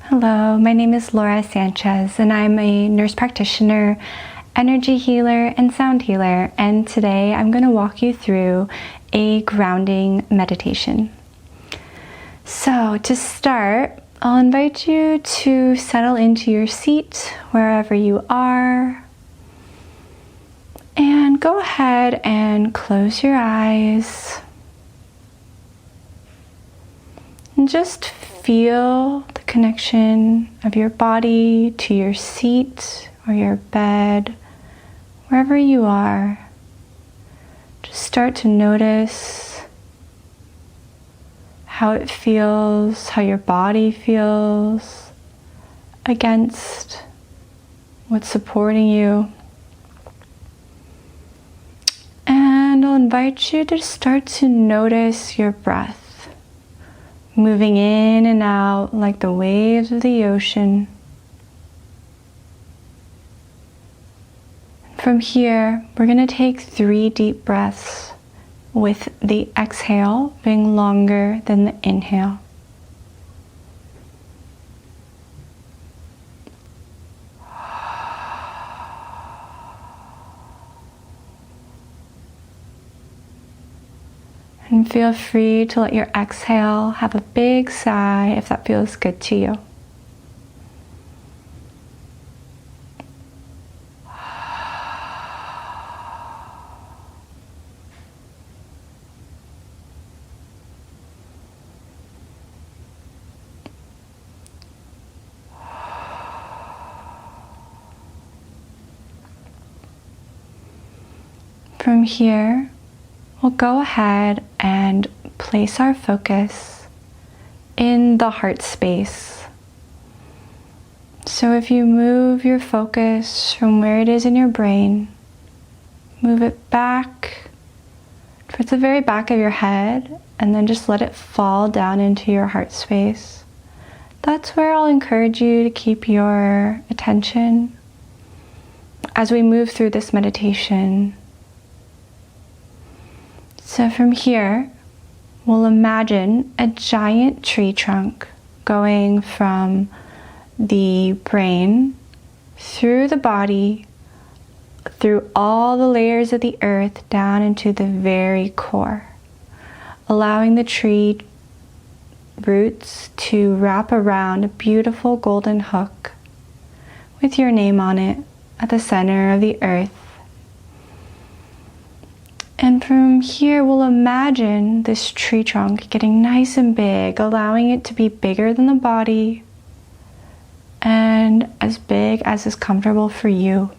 Hello, my name is Laura Sanchez and I'm a nurse practitioner, energy healer, and sound healer. And today I'm going to walk you through a grounding meditation. So to start, I'll invite you to settle into your seat wherever you are. And go ahead and close your eyes. And just feel the connection of your body to your seat or your bed, wherever you are. Just start to notice how it feels, how your body feels against what's supporting you. And I'll invite you to start to notice your breath, moving in and out like the waves of the ocean. From here, we're going to take 3 deep breaths, with the exhale being longer than the inhale. And feel free to let your exhale have a big sigh if that feels good to you. From here, we'll go ahead and place our focus in the heart space. So if you move your focus from where it is in your brain, move it back towards the very back of your head, and then just let it fall down into your heart space. That's where I'll encourage you to keep your attention as we move through this meditation. So from here, we'll imagine a giant tree trunk going from the brain, through the body, through all the layers of the earth, down into the very core, allowing the tree roots to wrap around a beautiful golden hook with your name on it at the center of the earth. And from here, we'll imagine this tree trunk getting nice and big, allowing it to be bigger than the body and as big as is comfortable for you.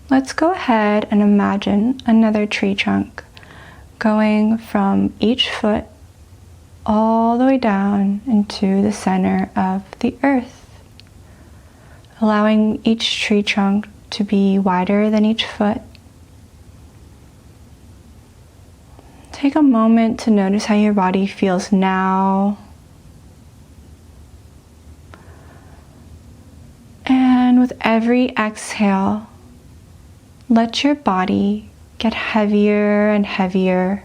Let's go ahead and imagine another tree trunk going from each foot all the way down into the center of the earth, allowing each tree trunk to be wider than each foot. Take a moment to notice how your body feels now. And with every exhale, let your body get heavier and heavier.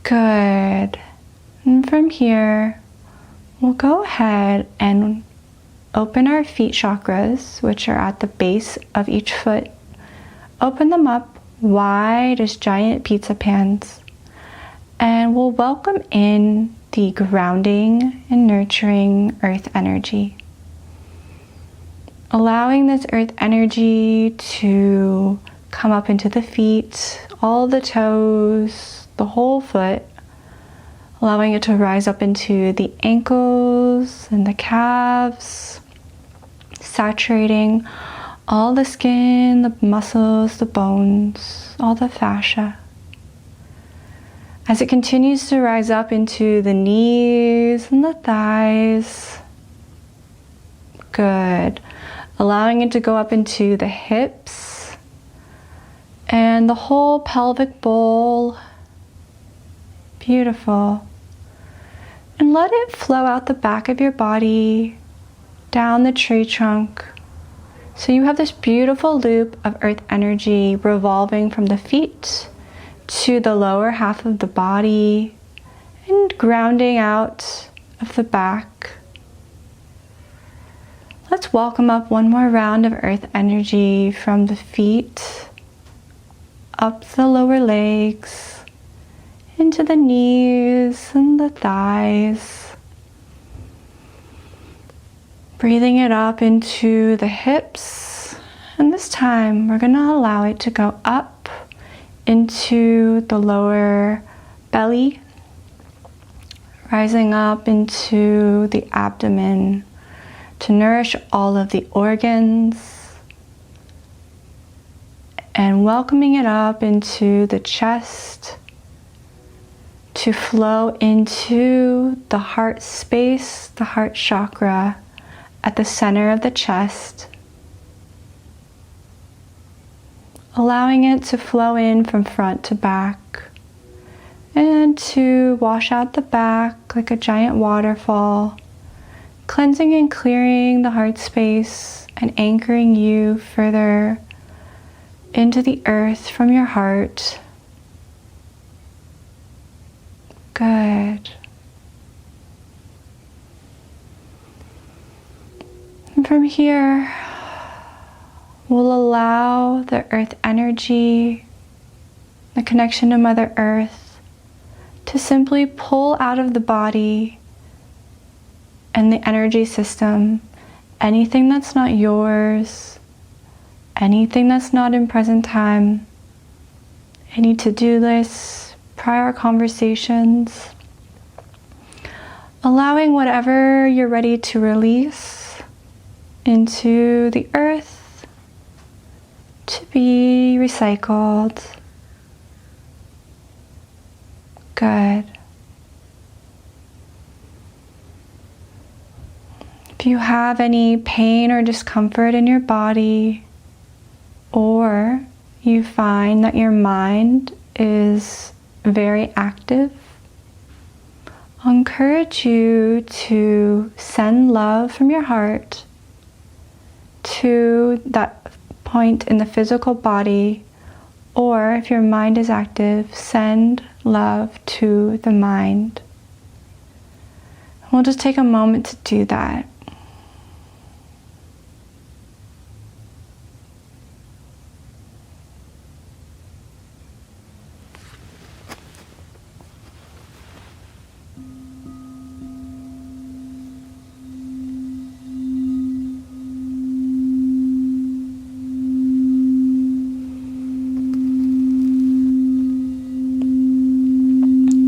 Good. And from here, we'll go ahead and open our feet chakras, which are at the base of each foot. Open them up wide as giant pizza pans. And we'll welcome in the grounding and nurturing earth energy. Allowing this earth energy to come up into the feet, all the toes, the whole foot. Allowing it to rise up into the ankles and the calves. Saturating all the skin, the muscles, the bones, all the fascia. As it continues to rise up into the knees and the thighs. Good. Allowing it to go up into the hips and the whole pelvic bowl. Beautiful. And let it flow out the back of your body, down the tree trunk. So you have this beautiful loop of earth energy revolving from the feet to the lower half of the body and grounding out of the back. Let's welcome up one more round of earth energy from the feet, up the lower legs, into the knees and the thighs. Breathing it up into the hips, and this time we're going to allow it to go up into the lower belly, rising up into the abdomen to nourish all of the organs, and welcoming it up into the chest to flow into the heart space, the heart chakra at the center of the chest, allowing it to flow in from front to back and to wash out the back like a giant waterfall, cleansing and clearing the heart space and anchoring you further into the earth from your heart. Good. And from here, we'll allow the earth energy, the connection to Mother Earth, to simply pull out of the body and the energy system anything that's not yours, anything that's not in present time, any to-do lists, prior conversations, allowing whatever you're ready to release into the earth to be recycled. Good. If you have any pain or discomfort in your body, or you find that your mind is very active, I encourage you to send love from your heart to that point in the physical body, or if your mind is active, send love to the mind. We'll just take a moment to do that.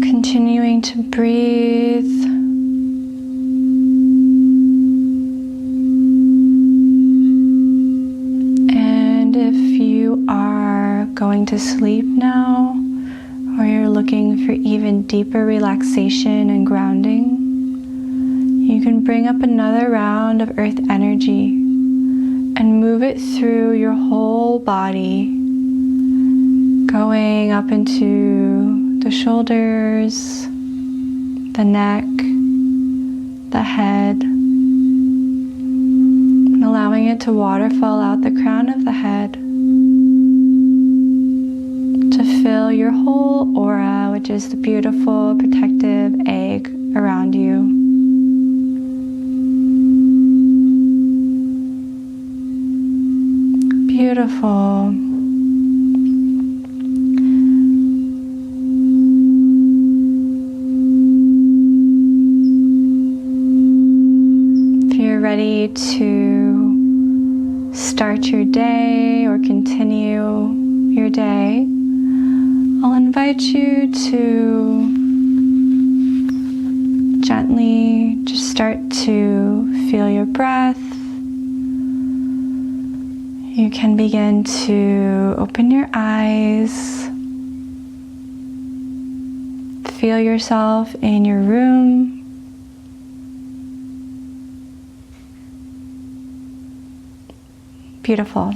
Continuing to breathe. And if you are going to sleep now, or you're looking for even deeper relaxation and grounding, you can bring up another round of earth energy and move it through your whole body, going up into the shoulders, the neck, the head, and allowing it to waterfall out the crown of the head to fill your whole aura, which is the beautiful protective egg around you. Beautiful. Ready to start your day or continue your day, I'll invite you to gently just start to feel your breath. You can begin to open your eyes, feel yourself in your room. Beautiful.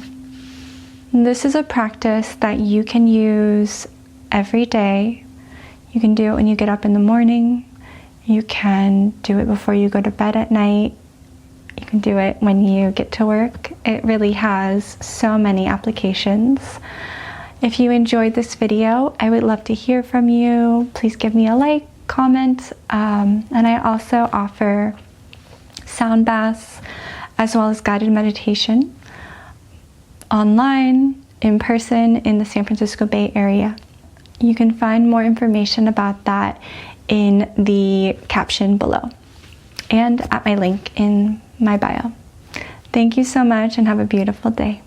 This is a practice that you can use every day. You can do it when you get up in the morning. You can do it before you go to bed at night. You can do it when you get to work. It really has so many applications. If you enjoyed this video, I would love to hear from you. Please give me a like, comment, and I also offer sound baths as well as guided meditation online, in person in the San Francisco Bay Area. You can find more information about that in the caption below and at my link in my bio. Thank you so much and have a beautiful day.